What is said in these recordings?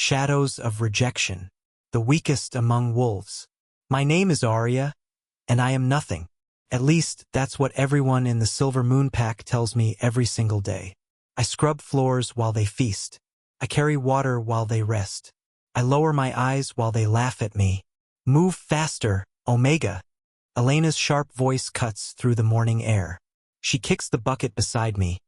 shadows of rejection, the weakest among wolves. My name is Arya, and I am nothing. At least, that's what everyone in the Silver Moon Pack tells me every single day. I scrub floors while they feast. I carry water while they rest. I lower my eyes while they laugh at me. Move faster, Omega. Elena's sharp voice cuts through the morning air. She kicks the bucket beside me,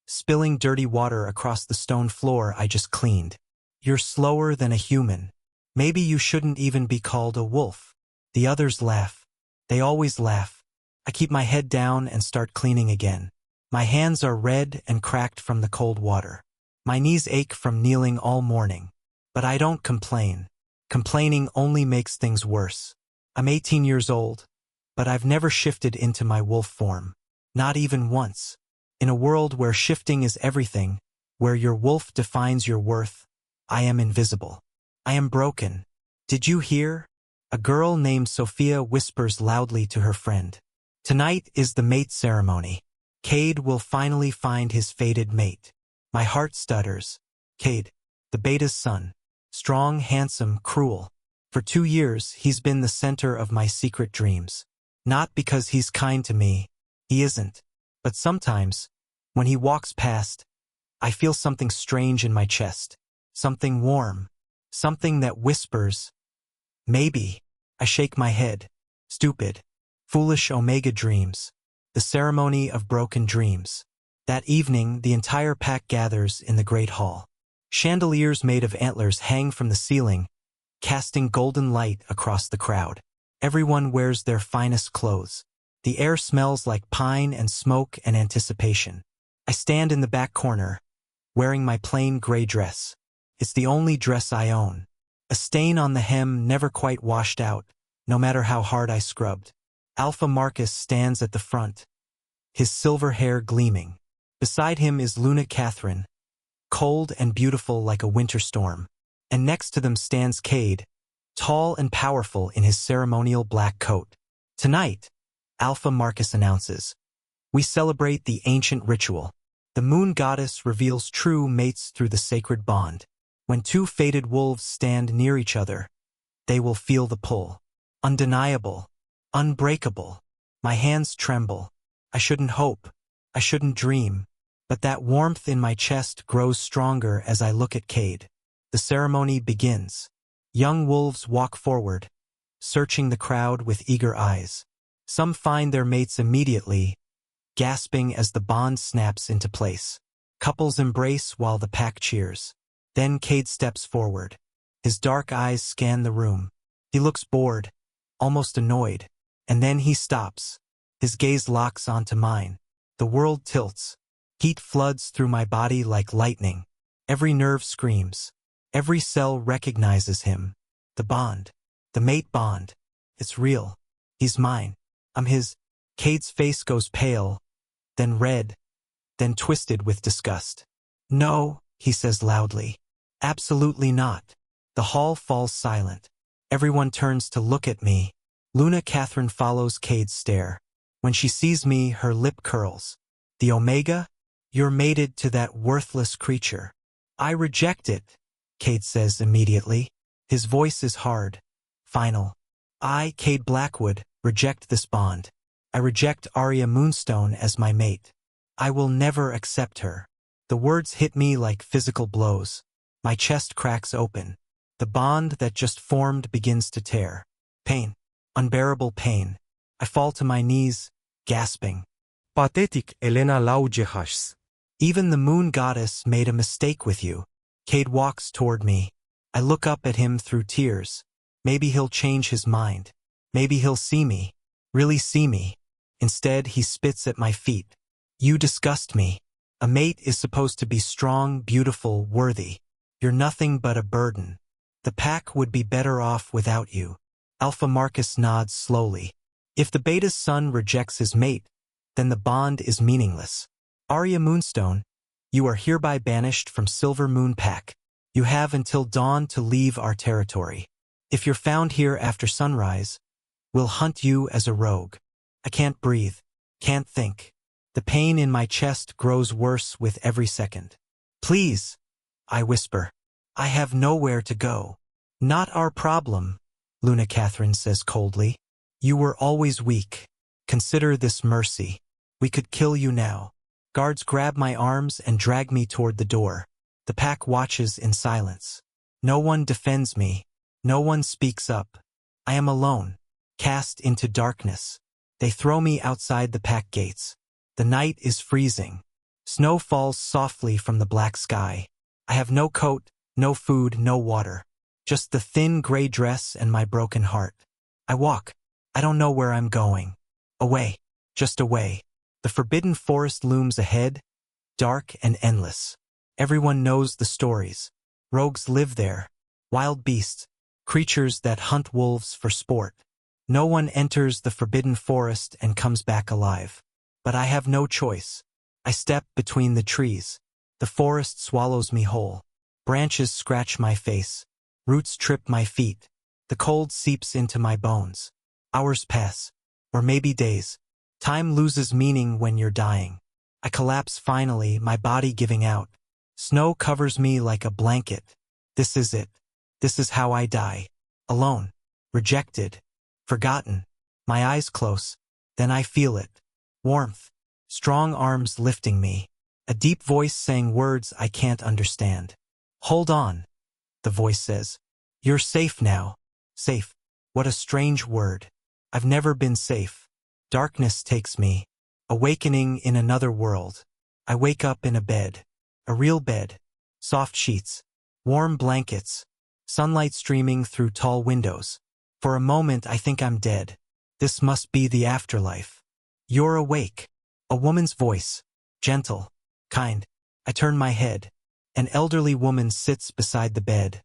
spilling dirty water across the stone floor I just cleaned. You're slower than a human. Maybe you shouldn't even be called a wolf. The others laugh. They always laugh. I keep my head down and start cleaning again. My hands are red and cracked from the cold water. My knees ache from kneeling all morning. But I don't complain. Complaining only makes things worse. I'm 18 years old, but I've never shifted into my wolf form. Not even once. In a world where shifting is everything, where your wolf defines your worth, I am invisible. I am broken. Did you hear? A girl named Sophia whispers loudly to her friend. Tonight is the mate ceremony. Cade will finally find his fated mate. My heart stutters. Cade, the beta's son. Strong, handsome, cruel. For 2 years, he's been the center of my secret dreams. Not because he's kind to me. He isn't. But sometimes, when he walks past, I feel something strange in my chest. Something warm. Something that whispers, maybe. I shake my head. Stupid. Foolish Omega dreams. The ceremony of broken dreams. That evening, the entire pack gathers in the Great Hall. Chandeliers made of antlers hang from the ceiling, casting golden light across the crowd. Everyone wears their finest clothes. The air smells like pine and smoke and anticipation. I stand in the back corner, wearing my plain gray dress. It's the only dress I own. A stain on the hem never quite washed out, no matter how hard I scrubbed. Alpha Marcus stands at the front, his silver hair gleaming. Beside him is Luna Catherine, cold and beautiful like a winter storm. And next to them stands Cade, tall and powerful in his ceremonial black coat. Tonight, Alpha Marcus announces, we celebrate the ancient ritual. The moon goddess reveals true mates through the sacred bond. When two fated wolves stand near each other, they will feel the pull. Undeniable, unbreakable. My hands tremble. I shouldn't hope. I shouldn't dream. But that warmth in my chest grows stronger as I look at Cade. The ceremony begins. Young wolves walk forward, searching the crowd with eager eyes. Some find their mates immediately, gasping as the bond snaps into place. Couples embrace while the pack cheers. Then Cade steps forward. His dark eyes scan the room. He looks bored, almost annoyed. And then he stops. His gaze locks onto mine. The world tilts. Heat floods through my body like lightning. Every nerve screams. Every cell recognizes him. The bond. The mate bond. It's real. He's mine. I'm his. Cade's face goes pale, then red, then twisted with disgust. No, he says loudly. Absolutely not. The hall falls silent. Everyone turns to look at me. Luna Catherine follows Cade's stare. When she sees me, her lip curls. The Omega? You're mated to that worthless creature. I reject it, Cade says immediately. His voice is hard, final. I, Cade Blackwood, reject this bond. I reject Arya Moonstone as my mate. I will never accept her. The words hit me like physical blows. My chest cracks open. The bond that just formed begins to tear. Pain. Unbearable pain. I fall to my knees, gasping. Pathetic Elena Laujehas. Even the moon goddess made a mistake with you. Cade walks toward me. I look up at him through tears. Maybe he'll change his mind. Maybe he'll see me. Really see me. Instead, he spits at my feet. You disgust me. A mate is supposed to be strong, beautiful, worthy. You're nothing but a burden. The pack would be better off without you. Alpha Marcus nods slowly. If the beta's son rejects his mate, then the bond is meaningless. Arya Moonstone, you are hereby banished from Silver Moon Pack. You have until dawn to leave our territory. If you're found here after sunrise, we'll hunt you as a rogue. I can't breathe, can't think. The pain in my chest grows worse with every second. Please, I whisper. I have nowhere to go. Not our problem, Luna Catherine says coldly. You were always weak. Consider this mercy. We could kill you now. Guards grab my arms and drag me toward the door. The pack watches in silence. No one defends me. No one speaks up. I am alone, cast into darkness. They throw me outside the pack gates. The night is freezing. Snow falls softly from the black sky. I have no coat, no food, no water. Just the thin gray dress and my broken heart. I walk. I don't know where I'm going. Away. Just away. The forbidden forest looms ahead, dark and endless. Everyone knows the stories. Rogues live there. Wild beasts. Creatures that hunt wolves for sport. No one enters the forbidden forest and comes back alive. But I have no choice. I step between the trees. The forest swallows me whole. Branches scratch my face. Roots trip my feet. The cold seeps into my bones. Hours pass. Or maybe days. Time loses meaning when you're dying. I collapse finally, my body giving out. Snow covers me like a blanket. This is it. This is how I die. Alone. Rejected. Forgotten. My eyes close. Then I feel it. Warmth. Strong arms lifting me. A deep voice saying words I can't understand. Hold on. The voice says. You're safe now. Safe. What a strange word. I've never been safe. Darkness takes me. Awakening in another world. I wake up in a bed. A real bed. Soft sheets. Warm blankets. Sunlight streaming through tall windows. For a moment I think I'm dead. This must be the afterlife. You're awake. A woman's voice. Gentle. Kind. I turn my head. An elderly woman sits beside the bed.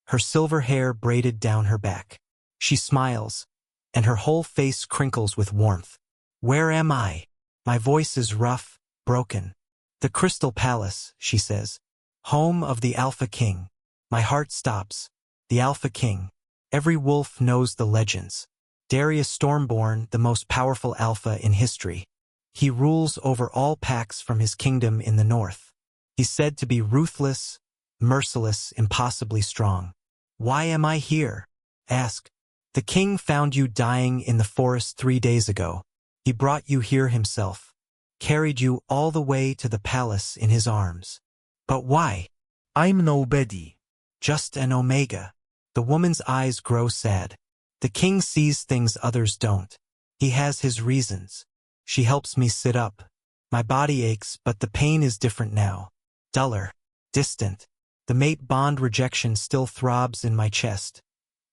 Her silver hair braided down her back. She smiles, and her whole face crinkles with warmth. Where am I? My voice is rough, broken. The Crystal Palace, she says. Home of the Alpha King. My heart stops. The Alpha King. Every wolf knows the legends. Darius Stormborn, the most powerful alpha in history. He rules over all packs from his kingdom in the north. He's said to be ruthless, merciless, impossibly strong. Why am I here? Ask. The king found you dying in the forest 3 days ago. He brought you here himself. Carried you all the way to the palace in his arms. But why? I'm nobody. Just an omega. The woman's eyes grow sad. The king sees things others don't. He has his reasons. She helps me sit up. My body aches, but the pain is different now. Duller. Distant. The mate bond rejection still throbs in my chest.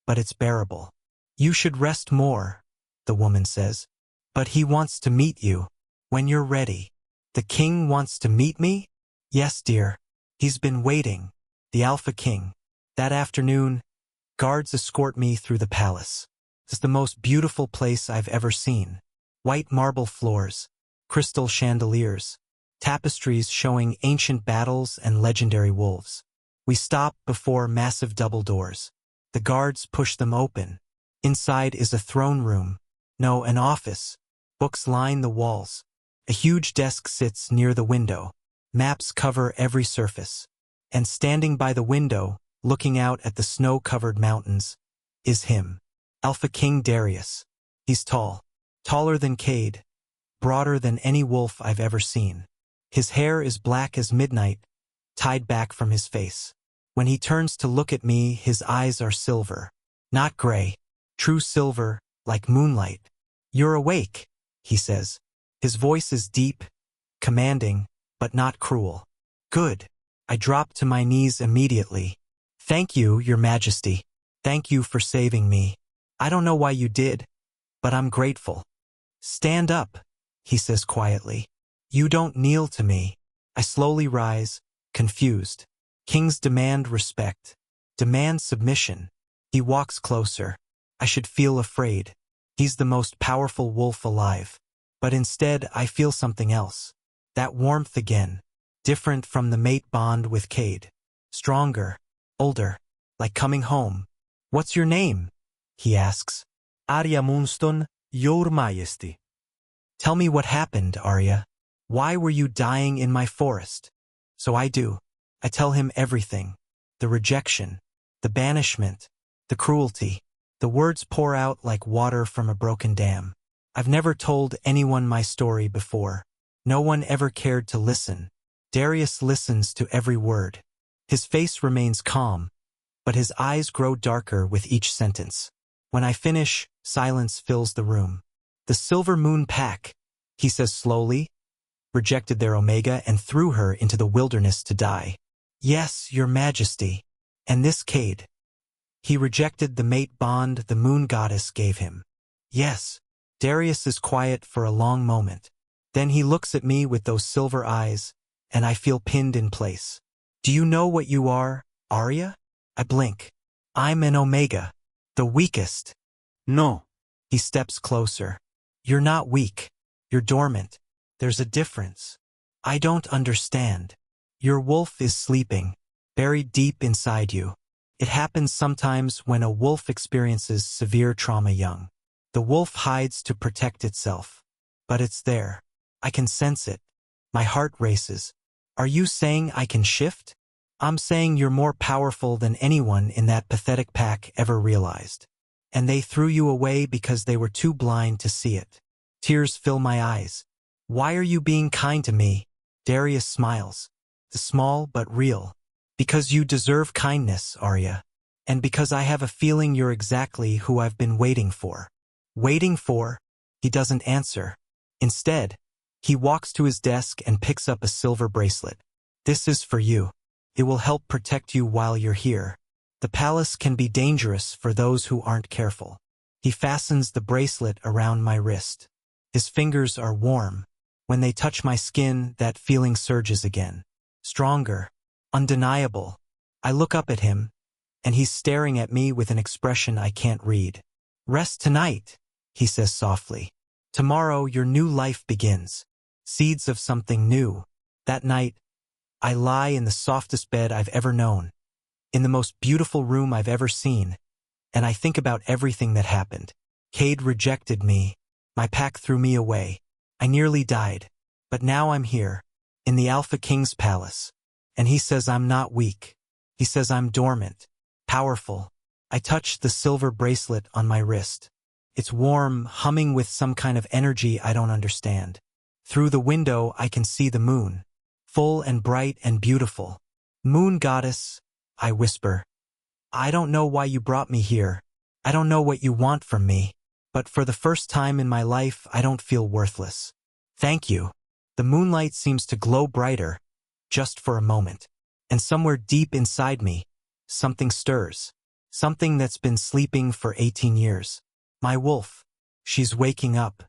But it's bearable. You should rest more, the woman says. But he wants to meet you. When you're ready. The king wants to meet me? Yes, dear. He's been waiting. The Alpha King. That afternoon, guards escort me through the palace. It's the most beautiful place I've ever seen. White marble floors, crystal chandeliers, tapestries showing ancient battles and legendary wolves. We stop before massive double doors. The guards push them open. Inside is a throne room. No, an office. Books line the walls. A huge desk sits near the window. Maps cover every surface. And standing by the window, looking out at the snow-covered mountains, is him. Alpha King Darius. He's tall. Taller than Cade. Broader than any wolf I've ever seen. His hair is black as midnight, tied back from his face. When he turns to look at me, his eyes are silver. Not gray. True silver, like moonlight. You're awake, he says. His voice is deep, commanding, but not cruel. Good. I drop to my knees immediately. Thank you, Your Majesty. Thank you for saving me. I don't know why you did, but I'm grateful. Stand up, he says quietly. You don't kneel to me. I slowly rise, confused. Kings demand respect. Demand submission. He walks closer. I should feel afraid. He's the most powerful wolf alive. But instead, I feel something else. That warmth again. Different from the mate bond with Cade. Stronger. Older. Like coming home. What's your name? He asks. Arya Moonstone, Your Majesty. Tell me what happened, Arya. Why were you dying in my forest? So I do. I tell him everything. the rejection, the banishment, the cruelty. The words pour out like water from a broken dam. I've never told anyone my story before. No one ever cared to listen. Darius listens to every word. His face remains calm, but his eyes grow darker with each sentence. When I finish, silence fills the room. The Silver Moon Pack, he says slowly, rejected their Omega and threw her into the wilderness to die. Yes, your majesty. And this Cade. He rejected the mate bond the moon goddess gave him. Yes. Darius is quiet for a long moment. Then he looks at me with those silver eyes, and I feel pinned in place. Do you know what you are, Arya? I blink. I'm an Omega. The weakest. No. He steps closer. You're not weak. You're dormant. There's a difference. I don't understand. Your wolf is sleeping, buried deep inside you. It happens sometimes when a wolf experiences severe trauma young. The wolf hides to protect itself. But it's there. I can sense it. My heart races. Are you saying I can shift? I'm saying you're more powerful than anyone in that pathetic pack ever realized. And they threw you away because they were too blind to see it. Tears fill my eyes. Why are you being kind to me? Darius smiles. The small but real. Because you deserve kindness, Arya. And because I have a feeling you're exactly who I've been waiting for. Waiting for? He doesn't answer. Instead, he walks to his desk and picks up a silver bracelet. This is for you. It will help protect you while you're here. The palace can be dangerous for those who aren't careful. He fastens the bracelet around my wrist. His fingers are warm. When they touch my skin, that feeling surges again. Stronger. Undeniable. I look up at him, and he's staring at me with an expression I can't read. Rest tonight, he says softly. Tomorrow your new life begins. Seeds of something new. That night, I lie in the softest bed I've ever known, in the most beautiful room I've ever seen, and I think about everything that happened. Cade rejected me. My pack threw me away. I nearly died. But now I'm here, in the Alpha King's palace. And he says I'm not weak. He says I'm dormant, powerful. I touch the silver bracelet on my wrist. It's warm, humming with some kind of energy I don't understand. Through the window I can see the moon, full and bright and beautiful. Moon goddess, I whisper. I don't know why you brought me here. I don't know what you want from me. But for the first time in my life, I don't feel worthless. Thank you. The moonlight seems to glow brighter, just for a moment. And somewhere deep inside me, something stirs. Something that's been sleeping for 18 years. My wolf. She's waking up.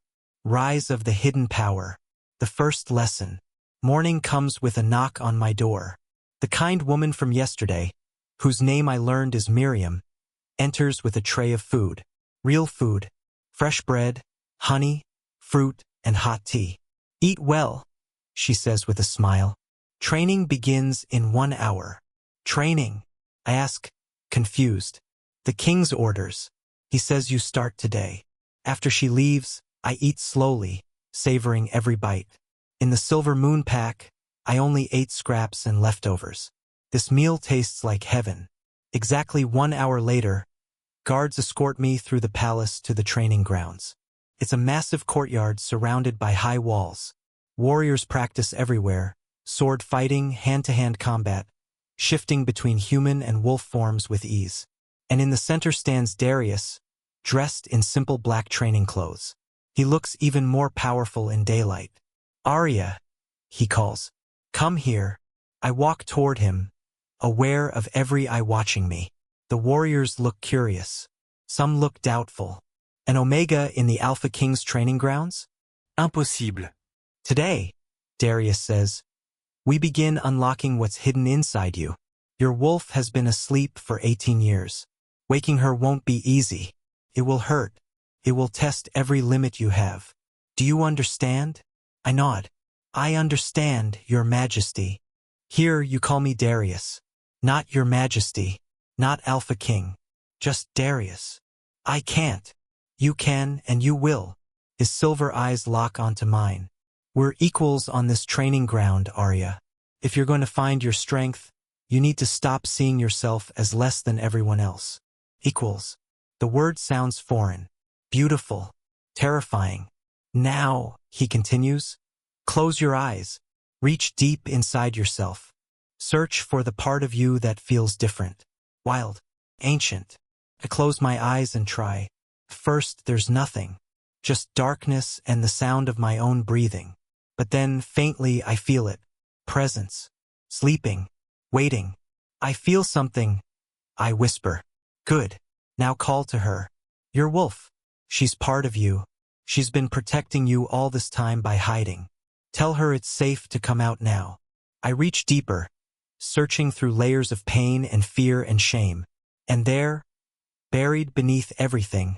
Rise of the hidden power. The first lesson. Morning comes with a knock on my door. The kind woman from yesterday, whose name I learned is Miriam, enters with a tray of food. Real food. Fresh bread, honey, fruit, and hot tea. Eat well, she says with a smile. Training begins in 1 hour. Training? I ask, confused. The king's orders. He says you start today. After she leaves, I eat slowly, savoring every bite. In the Silver Moon Pack, I only ate scraps and leftovers. This meal tastes like heaven. Exactly 1 hour later, guards escort me through the palace to the training grounds. It's a massive courtyard surrounded by high walls. Warriors practice everywhere, sword fighting, hand-to-hand combat, shifting between human and wolf forms with ease. And in the center stands Darius, dressed in simple black training clothes. He looks even more powerful in daylight. Arya, he calls. Come here. I walk toward him, aware of every eye watching me. The warriors look curious. Some look doubtful. An Omega in the Alpha King's training grounds? Impossible. Today, Darius says, we begin unlocking what's hidden inside you. Your wolf has been asleep for 18 years. Waking her won't be easy. It will hurt. It will test every limit you have. Do you understand? I nod. I understand, Your Majesty. Here you call me Darius. Not Your Majesty. Not Alpha King. Just Darius. I can't. You can and you will. His silver eyes lock onto mine. We're equals on this training ground, Arya. If you're going to find your strength, You need to stop seeing yourself as less than everyone else. Equals. The word sounds foreign. Beautiful. Terrifying. Now, he continues, close your eyes. Reach deep inside yourself. Search for the part of you that feels different. Wild. Ancient. I close my eyes and try. First, there's nothing. Just darkness and the sound of my own breathing. But then, faintly, I feel it. Presence. Sleeping. Waiting. I feel something. I whisper. Good. Now call to her. Your wolf. She's part of you. She's been protecting you all this time by hiding. Tell her it's safe to come out now. I reach deeper, searching through layers of pain and fear and shame. And there, buried beneath everything,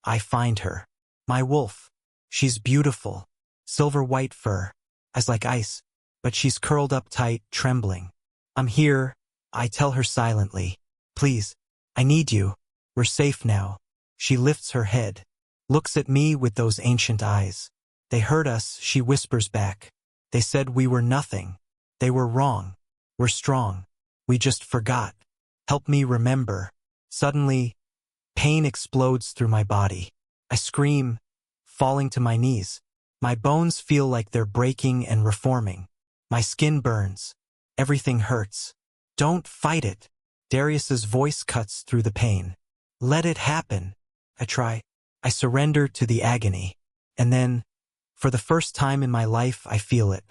I find her. My wolf. She's beautiful. Silver-white fur. Eyes like ice. But she's curled up tight, trembling. I'm here, I tell her silently. Please, I need you. We're safe now. She lifts her head, looks at me with those ancient eyes. They hurt us, she whispers back. They said we were nothing. They were wrong. We're strong. We just forgot. Help me remember. Suddenly, pain explodes through my body. I scream, falling to my knees. My bones feel like they're breaking and reforming. My skin burns. Everything hurts. Don't fight it. Darius's voice cuts through the pain. Let it happen. I try. I surrender to the agony. And then, for the first time in my life, I feel it.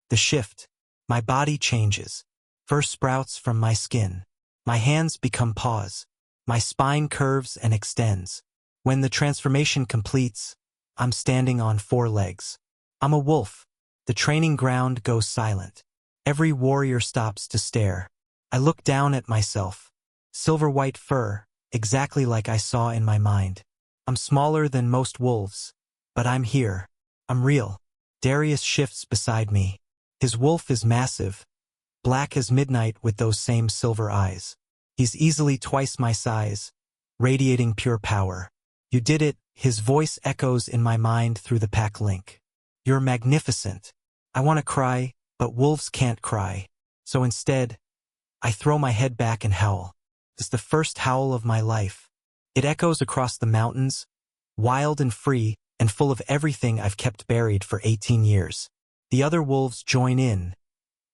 The shift. My body changes. Fur sprouts from my skin. My hands become paws. My spine curves and extends. When the transformation completes, I'm standing on 4 legs. I'm a wolf. The training ground goes silent. Every warrior stops to stare. I look down at myself. Silver-white fur, exactly like I saw in my mind. I'm smaller than most wolves, but I'm here. I'm real. Darius shifts beside me. His wolf is massive, black as midnight with those same silver eyes. He's easily twice my size, radiating pure power. You did it, his voice echoes in my mind through the pack link. You're magnificent. I want to cry, but wolves can't cry. So instead, I throw my head back and howl. It's the first howl of my life. It echoes across the mountains, wild and free, and full of everything I've kept buried for 18 years. The other wolves join in,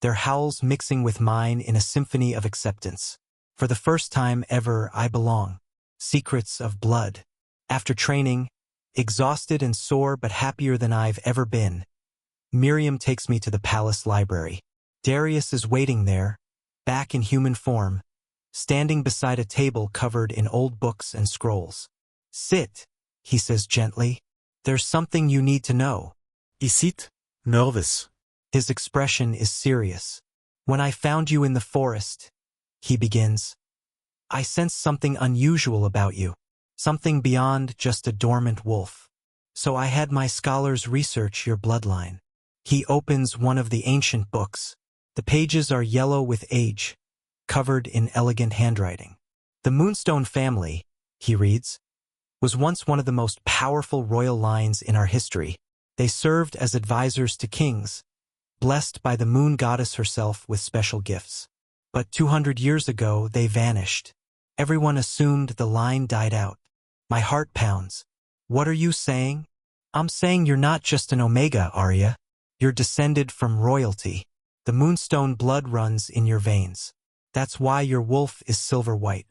their howls mixing with mine in a symphony of acceptance. For the first time ever, I belong. Secrets of blood. After training, exhausted and sore but happier than I've ever been, Miriam takes me to the palace library. Darius is waiting there, back in human form, standing beside a table covered in old books and scrolls. Sit, he says gently. There's something you need to know. I sit, nervous. His expression is serious. When I found you in the forest, he begins, I sensed something unusual about you, something beyond just a dormant wolf. So I had my scholars research your bloodline. He opens one of the ancient books. The pages are yellow with age, covered in elegant handwriting. The Moonstone family, he reads, was once one of the most powerful royal lines in our history. They served as advisors to kings, blessed by the moon goddess herself with special gifts. But 200 years ago, they vanished. Everyone assumed the line died out. My heart pounds. What are you saying? I'm saying you're not just an Omega, Arya. You're descended from royalty. The Moonstone blood runs in your veins. That's why your wolf is silver-white.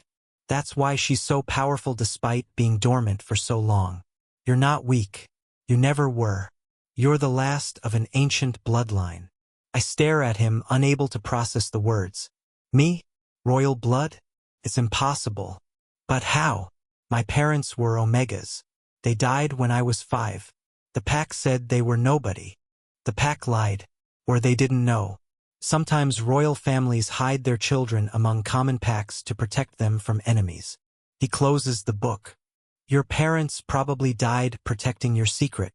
That's why she's so powerful despite being dormant for so long. You're not weak. You never were. You're the last of an ancient bloodline. I stare at him, unable to process the words. Me? Royal blood? It's impossible. But how? My parents were Omegas. They died when I was 5. The pack said they were nobody. The pack lied, or they didn't know. Sometimes royal families hide their children among common packs to protect them from enemies. He closes the book. Your parents probably died protecting your secret.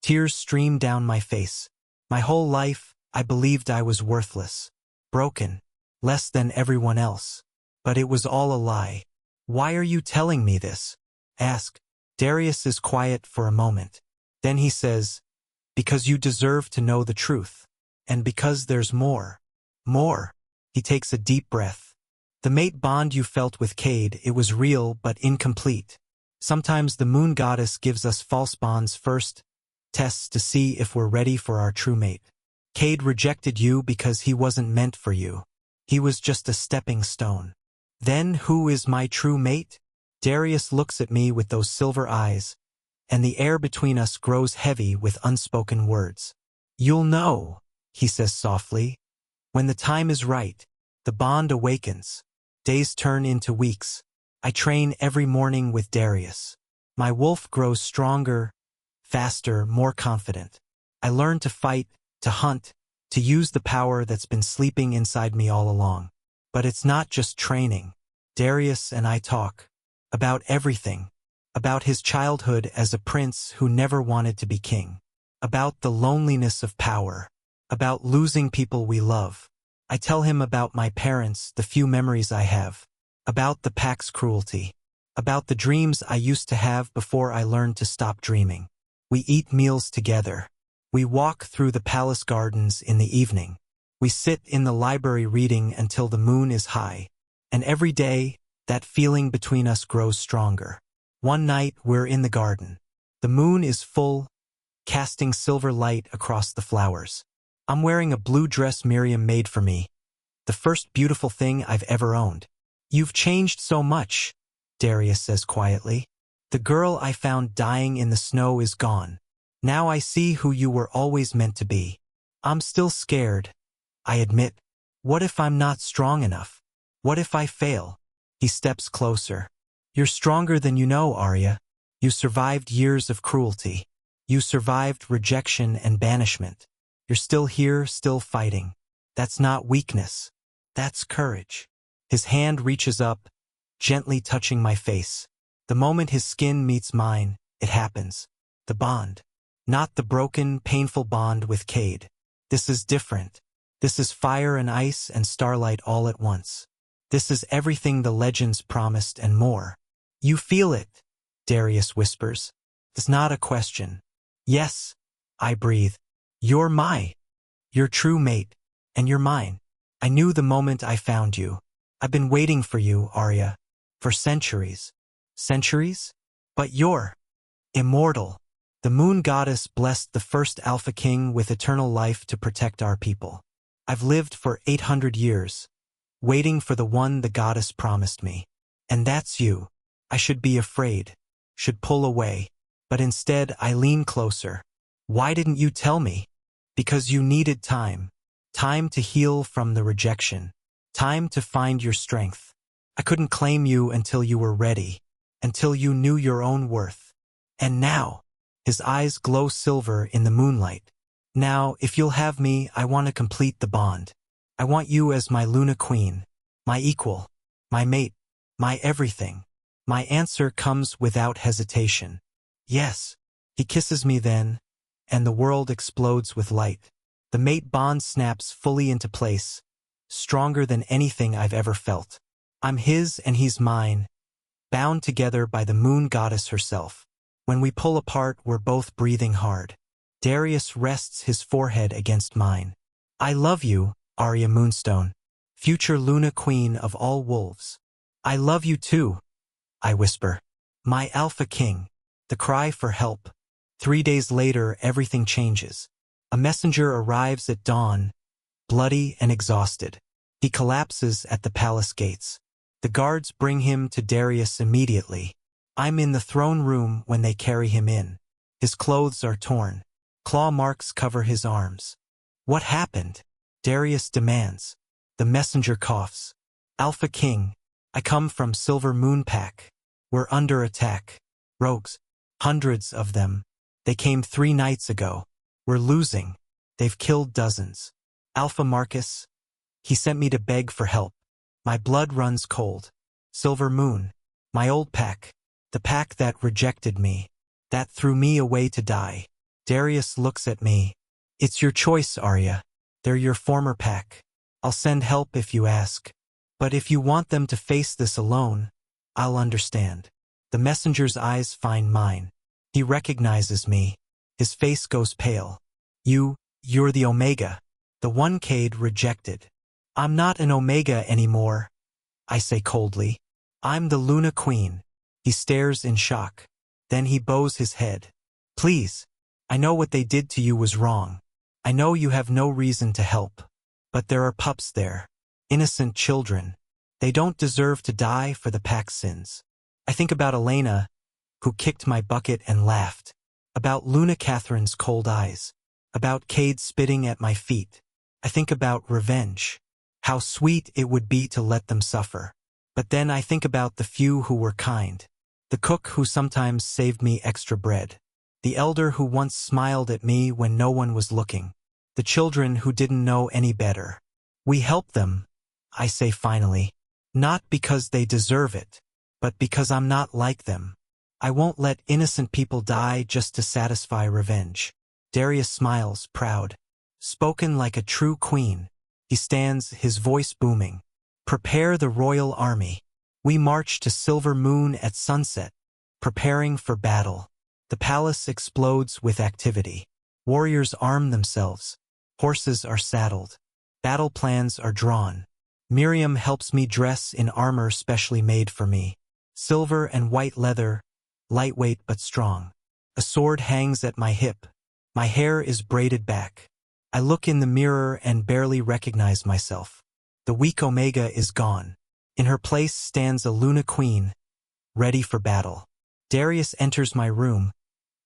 Tears stream down my face. My whole life, I believed I was worthless, broken, less than everyone else. But it was all a lie. Why are you telling me this? Ask. Darius is quiet for a moment. Then he says, because you deserve to know the truth. And because there's more. More. He takes a deep breath. The mate bond you felt with Cade, it was real but incomplete. Sometimes the moon goddess gives us false bonds first, tests to see if we're ready for our true mate. Cade rejected you because he wasn't meant for you. He was just a stepping stone. Then who is my true mate? Darius looks at me with those silver eyes, and the air between us grows heavy with unspoken words. You'll know, he says softly. When the time is right, the bond awakens. Days turn into weeks. I train every morning with Darius. My wolf grows stronger, faster, more confident. I learn to fight, to hunt, to use the power that's been sleeping inside me all along. But it's not just training. Darius and I talk about everything. About his childhood as a prince who never wanted to be king. About the loneliness of power. About losing people we love. I tell him about my parents, the few memories I have. About the pack's cruelty. About the dreams I used to have before I learned to stop dreaming. We eat meals together. We walk through the palace gardens in the evening. We sit in the library reading until the moon is high. And every day, that feeling between us grows stronger. One night, we're in the garden. The moon is full, casting silver light across the flowers. I'm wearing a blue dress Miriam made for me, the first beautiful thing I've ever owned. You've changed so much, Darius says quietly. The girl I found dying in the snow is gone. Now I see who you were always meant to be. I'm still scared, I admit. What if I'm not strong enough? What if I fail? He steps closer. You're stronger than you know, Arya. You survived years of cruelty. You survived rejection and banishment. You're still here, still fighting. That's not weakness. That's courage. His hand reaches up, gently touching my face. The moment his skin meets mine, it happens. The bond. Not the broken, painful bond with Cade. This is different. This is fire and ice and starlight all at once. This is everything the legends promised and more. You feel it, Darius whispers. It's not a question. Yes, I breathe. You're your true mate, and you're mine. I knew the moment I found you. I've been waiting for you, Arya, for centuries. Centuries? But you're immortal. The moon goddess blessed the first Alpha King with eternal life to protect our people. I've lived for 800 years, waiting for the one the goddess promised me. And that's you. I should be afraid, should pull away. But instead I lean closer. Why didn't you tell me? Because you needed time. Time to heal from the rejection. Time to find your strength. I couldn't claim you until you were ready. Until you knew your own worth. And now, his eyes glow silver in the moonlight. Now, if you'll have me, I want to complete the bond. I want you as my Luna Queen, my equal, my mate, my everything. My answer comes without hesitation. Yes. He kisses me then, and the world explodes with light. The mate bond snaps fully into place, stronger than anything I've ever felt. I'm his and he's mine, bound together by the moon goddess herself. When we pull apart, we're both breathing hard. Darius rests his forehead against mine. I love you, Arya Moonstone, future Luna Queen of all wolves. I love you too, I whisper. My Alpha King. The cry for help. 3 days later, everything changes. A messenger arrives at dawn, bloody and exhausted. He collapses at the palace gates. The guards bring him to Darius immediately. I'm in the throne room when they carry him in. His clothes are torn. Claw marks cover his arms. What happened? Darius demands. The messenger coughs. Alpha King, I come from Silver Moon Pack. We're under attack. Rogues. Hundreds of them. They came 3 nights ago. We're losing. They've killed dozens. Alpha Marcus. He sent me to beg for help. My blood runs cold. Silver Moon. My old pack. The pack that rejected me. That threw me away to die. Darius looks at me. It's your choice, Arya. They're your former pack. I'll send help if you ask. But if you want them to face this alone, I'll understand. The messenger's eyes find mine. He recognizes me. His face goes pale. You're the Omega. The one Cade rejected. I'm not an Omega anymore, I say coldly. I'm the Luna Queen. He stares in shock. Then he bows his head. Please, I know what they did to you was wrong. I know you have no reason to help. But there are pups there. Innocent children. They don't deserve to die for the pack's sins. I think about Elena, who kicked my bucket and laughed. About Luna Catherine's cold eyes. About Cade spitting at my feet. I think about revenge. How sweet it would be to let them suffer. But then I think about the few who were kind. The cook who sometimes saved me extra bread. The elder who once smiled at me when no one was looking. The children who didn't know any better. We help them, I say finally. Not because they deserve it, but because I'm not like them. I won't let innocent people die just to satisfy revenge. Darius smiles, proud. Spoken like a true queen. He stands, his voice booming. Prepare the royal army. We march to Silver Moon at sunset, preparing for battle. The palace explodes with activity. Warriors arm themselves. Horses are saddled. Battle plans are drawn. Miriam helps me dress in armor specially made for me. Silver and white leather, lightweight but strong. A sword hangs at my hip. My hair is braided back. I look in the mirror and barely recognize myself. The weak Omega is gone. In her place stands a Luna Queen, ready for battle. Darius enters my room,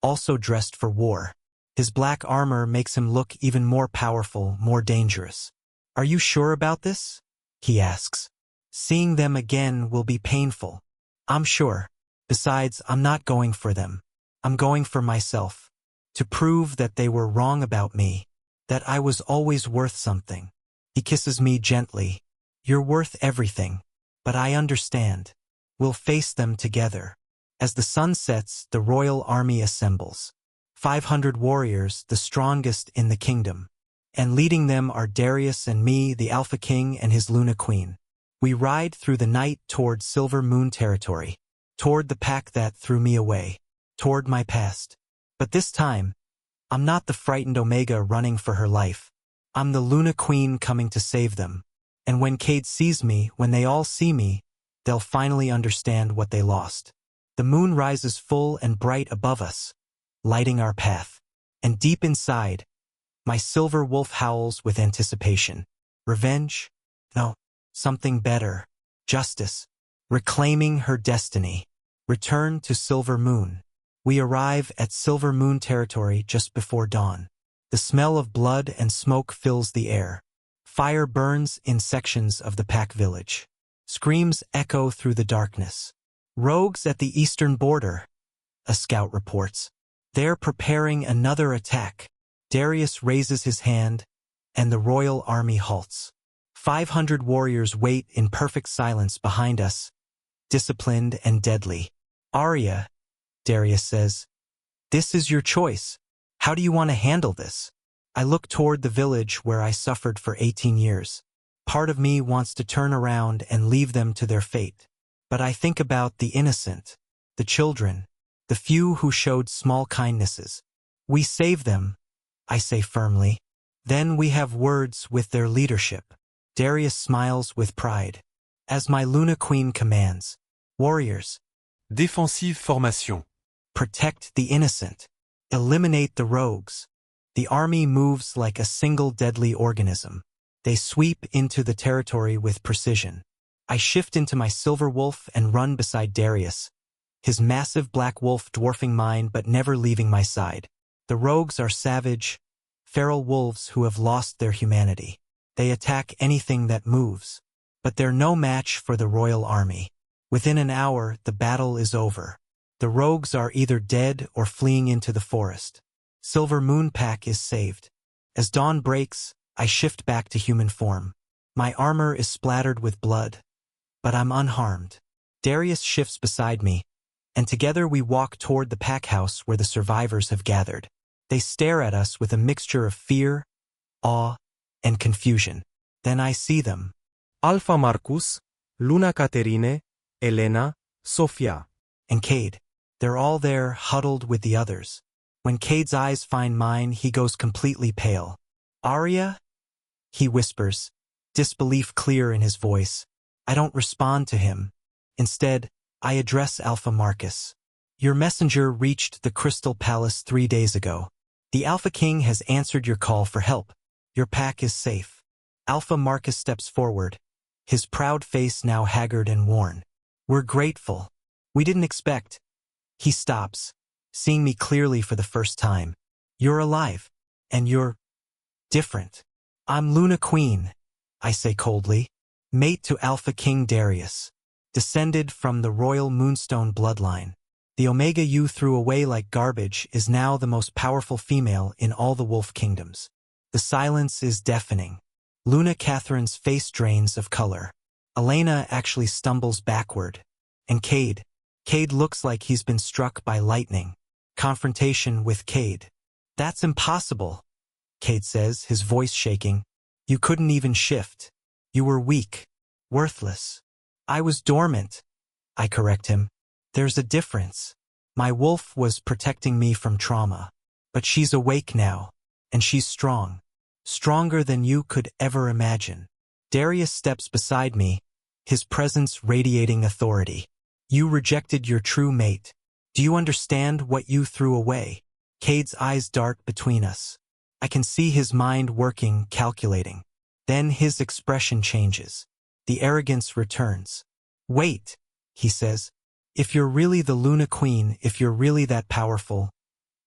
also dressed for war. His black armor makes him look even more powerful, more dangerous. Are you sure about this? He asks. Seeing them again will be painful. I'm sure. Besides, I'm not going for them. I'm going for myself. To prove that they were wrong about me. That I was always worth something. He kisses me gently. You're worth everything. But I understand. We'll face them together. As the sun sets, the royal army assembles. 500 warriors, the strongest in the kingdom. And leading them are Darius and me, the Alpha King and his Luna Queen. We ride through the night toward Silver Moon territory. Toward the pack that threw me away. Toward my past. But this time, I'm not the frightened Omega running for her life. I'm the Luna Queen coming to save them. And when Cade sees me, when they all see me, they'll finally understand what they lost. The moon rises full and bright above us, lighting our path. And deep inside, my silver wolf howls with anticipation. Revenge? No, something better. Justice. Reclaiming her destiny. Return to Silver Moon. We arrive at Silver Moon territory just before dawn. The smell of blood and smoke fills the air. Fire burns in sections of the pack village. Screams echo through the darkness. Rogues at the eastern border, a scout reports. They're preparing another attack. Darius raises his hand, and the royal army halts. 500 warriors wait in perfect silence behind us, disciplined and deadly. Arya, Darius says, this is your choice. How do you want to handle this? I look toward the village where I suffered for 18 years. Part of me wants to turn around and leave them to their fate. But I think about the innocent, the children, the few who showed small kindnesses. We save them, I say firmly. Then we have words with their leadership. Darius smiles with pride. As my Luna Queen commands, warriors, Défensive formation. protect the innocent, eliminate the rogues. The army moves like a single deadly organism. They sweep into the territory with precision. I shift into my silver wolf and run beside Darius, his massive black wolf dwarfing mine but never leaving my side. The rogues are savage, feral wolves who have lost their humanity. They attack anything that moves. But they're no match for the royal army. Within an hour, the battle is over. The rogues are either dead or fleeing into the forest. Silver Moon Pack is saved. As dawn breaks, I shift back to human form. My armor is splattered with blood, but I'm unharmed. Darius shifts beside me, and together we walk toward the pack house where the survivors have gathered. They stare at us with a mixture of fear, awe, and confusion. Then I see them. Alpha Marcus, Luna Caterine, Elena, Sofia. And Cade. They're all there, huddled with the others. When Cade's eyes find mine, he goes completely pale. Arya? He whispers. disbelief clear in his voice. I don't respond to him. Instead, I address Alpha Marcus. Your messenger reached the Crystal Palace 3 days ago. The Alpha King has answered your call for help. Your pack is safe. Alpha Marcus steps forward, his proud face now haggard and worn. We're grateful. We didn't expect. He stops, seeing me clearly for the first time. You're alive. And you're different. I'm Luna Queen, I say coldly, mate to Alpha King Darius, descended from the royal Moonstone bloodline. The Omega you threw away like garbage is now the most powerful female in all the wolf kingdoms. The silence is deafening. Luna Catherine's face drains of color. Elena actually stumbles backward. And Cade looks like he's been struck by lightning. Confrontation with Cade. That's impossible, Cade says, his voice shaking. You couldn't even shift. You were weak. Worthless. I was dormant. I correct him. There's a difference. My wolf was protecting me from trauma. But she's awake now. And she's strong. Stronger than you could ever imagine. Darius steps beside me, his presence radiating authority. You rejected your true mate. Do you understand what you threw away? Cade's eyes dart between us. I can see his mind working, calculating. Then his expression changes. The arrogance returns. Wait, he says. If you're really the Luna Queen, if you're really that powerful,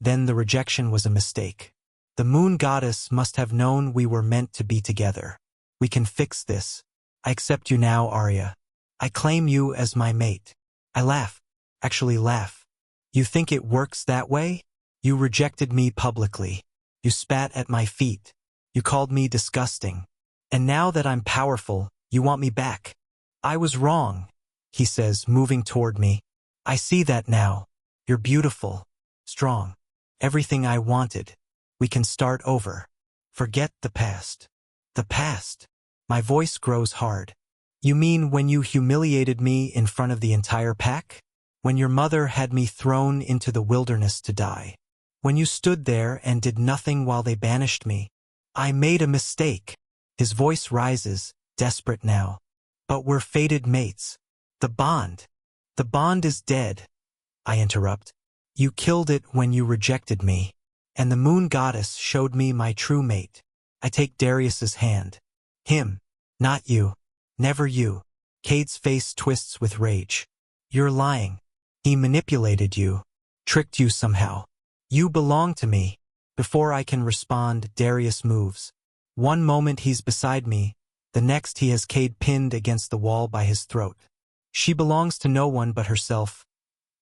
then the rejection was a mistake. The moon goddess must have known we were meant to be together. We can fix this. I accept you now, Arya. I claim you as my mate. I laugh. Actually laugh. You think it works that way? You rejected me publicly. You spat at my feet. You called me disgusting. And now that I'm powerful, you want me back. I was wrong, he says, moving toward me. I see that now. You're beautiful. Strong. Everything I wanted. We can start over. Forget the past. The past. My voice grows hard. You mean when you humiliated me in front of the entire pack? When your mother had me thrown into the wilderness to die? When you stood there and did nothing while they banished me? I made a mistake. His voice rises, desperate now. But we're fated mates. The bond is dead. I interrupt. You killed it when you rejected me. And the moon goddess showed me my true mate. I take Darius's hand. Him, not you. Never you. Cade's face twists with rage. You're lying. He manipulated you. Tricked you somehow. You belong to me. Before I can respond, Darius moves. One moment he's beside me, the next he has Cade pinned against the wall by his throat. She belongs to no one but herself.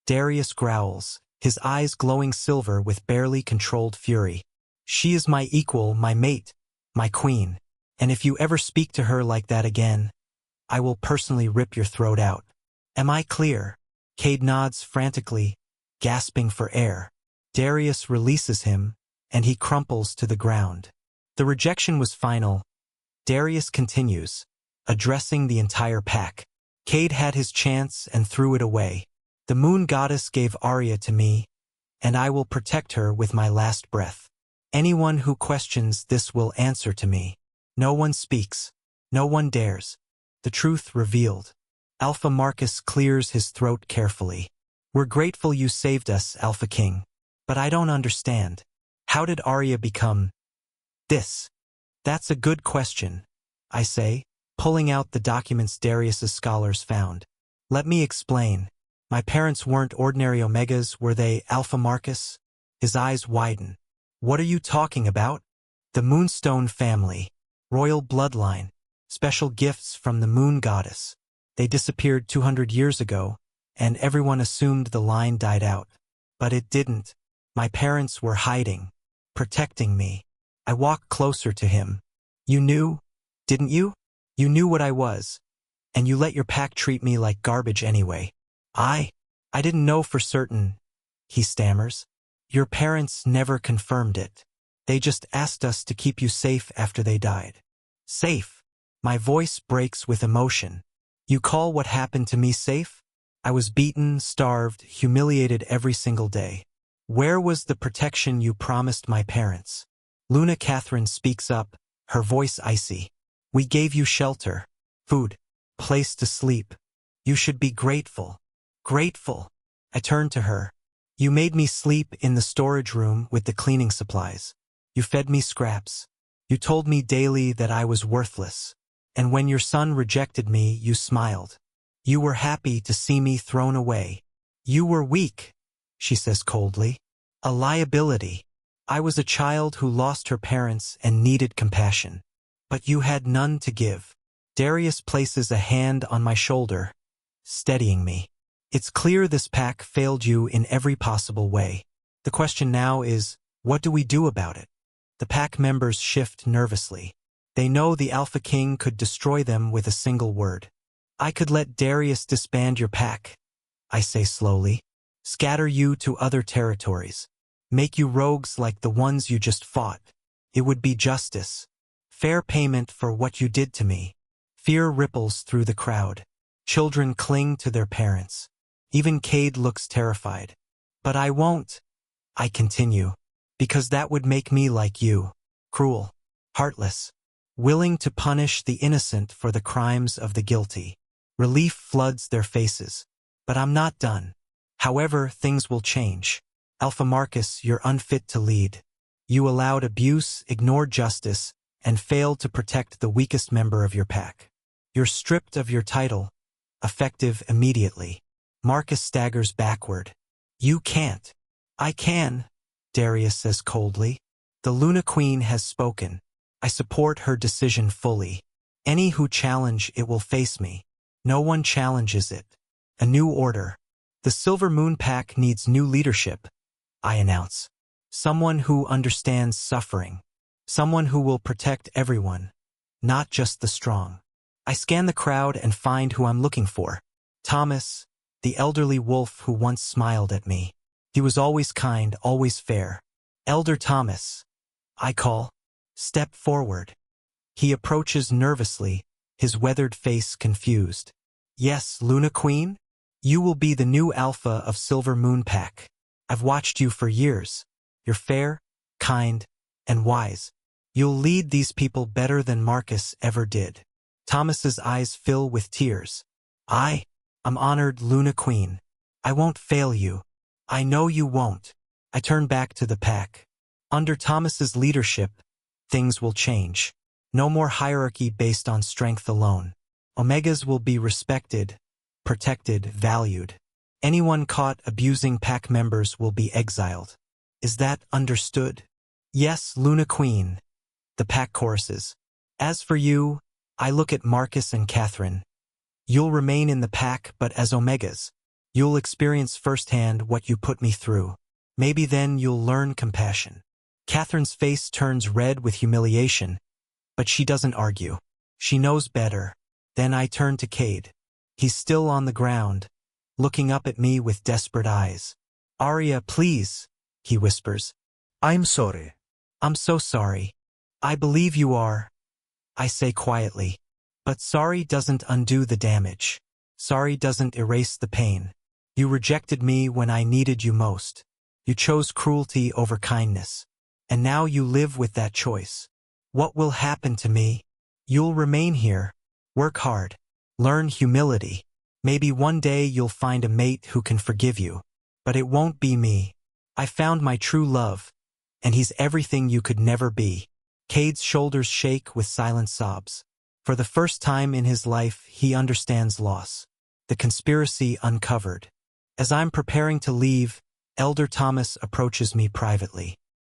Darius growls, his eyes glowing silver with barely controlled fury. She is my equal, my mate, my queen. And if you ever speak to her like that again, I will personally rip your throat out. Am I clear? Cade nods frantically, gasping for air. Darius releases him, and he crumples to the ground. The rejection was final. Darius continues, addressing the entire pack. Cade had his chance and threw it away. The moon goddess gave Arya to me, and I will protect her with my last breath. Anyone who questions this will answer to me. No one speaks. No one dares. The truth revealed. Alpha Marcus clears his throat carefully. We're grateful you saved us, Alpha King. But I don't understand. How did Arya become this? That's a good question, I say, pulling out the documents Darius's scholars found. Let me explain. My parents weren't ordinary Omegas, were they, Alpha Marcus? His eyes widen. What are you talking about? The Moonstone family. Royal bloodline. Special gifts from the moon goddess. They disappeared 200 years ago, and everyone assumed the line died out. But it didn't. My parents were hiding, protecting me. I walked closer to him. You knew, didn't you? You knew what I was. And you let your pack treat me like garbage anyway. I didn't know for certain, he stammers. Your parents never confirmed it. They just asked us to keep you safe after they died. Safe. My voice breaks with emotion. You call what happened to me safe? I was beaten, starved, humiliated every single day. Where was the protection you promised my parents? Luna Catherine speaks up, her voice icy. We gave you shelter, food, place to sleep. You should be grateful. Grateful. I turned to her. You made me sleep in the storage room with the cleaning supplies. You fed me scraps. You told me daily that I was worthless. And when your son rejected me, you smiled. You were happy to see me thrown away. You were weak, she says coldly. A liability. I was a child who lost her parents and needed compassion. But you had none to give. Darius places a hand on my shoulder, steadying me. It's clear this pack failed you in every possible way. The question now is, what do we do about it? The pack members shift nervously. They know the Alpha King could destroy them with a single word. I could let Darius disband your pack, I say slowly. Scatter you to other territories. Make you rogues like the ones you just fought. It would be justice. Fair payment for what you did to me. Fear ripples through the crowd. Children cling to their parents. Even Cade looks terrified. But I won't, I continue, because that would make me like you. Cruel. Heartless. Willing to punish the innocent for the crimes of the guilty. Relief floods their faces. But I'm not done. However, things will change. Alpha Marcus, you're unfit to lead. You allowed abuse, ignored justice, and failed to protect the weakest member of your pack. You're stripped of your title, effective immediately. Marcus staggers backward. You can't. I can, Darius says coldly. The Luna Queen has spoken. I support her decision fully. Any who challenge it will face me. No one challenges it. A new order. The Silver Moon Pack needs new leadership, I announce. Someone who understands suffering. Someone who will protect everyone, not just the strong. I scan the crowd and find who I'm looking for. Thomas, the elderly wolf who once smiled at me. He was always kind, always fair. Elder Thomas, I call. Step forward. He approaches nervously, his weathered face confused. Yes, Luna Queen? You will be the new alpha of Silver Moon Pack. I've watched you for years. You're fair, kind, and wise. You'll lead these people better than Marcus ever did. Thomas's eyes fill with tears. I'm honored, Luna Queen. I won't fail you. I know you won't. I turn back to the pack. Under Thomas's leadership, things will change. No more hierarchy based on strength alone. Omegas will be respected, protected, valued. Anyone caught abusing pack members will be exiled. Is that understood? Yes, Luna Queen. The pack choruses. As for you, I look at Marcus and Catherine. You'll remain in the pack, but as Omegas. You'll experience firsthand what you put me through. Maybe then you'll learn compassion. Catherine's face turns red with humiliation, but she doesn't argue. She knows better. Then I turn to Cade. He's still on the ground, looking up at me with desperate eyes. Arya, please, he whispers. I'm sorry. I'm so sorry. I believe you are, I say quietly. But sorry doesn't undo the damage. Sorry doesn't erase the pain. You rejected me when I needed you most. You chose cruelty over kindness. And now you live with that choice. What will happen to me? You'll remain here. Work hard. Learn humility. Maybe one day you'll find a mate who can forgive you. But it won't be me. I found my true love, and he's everything you could never be. Cade's shoulders shake with silent sobs. For the first time in his life, he understands loss. The conspiracy uncovered. As I'm preparing to leave, Elder Thomas approaches me privately.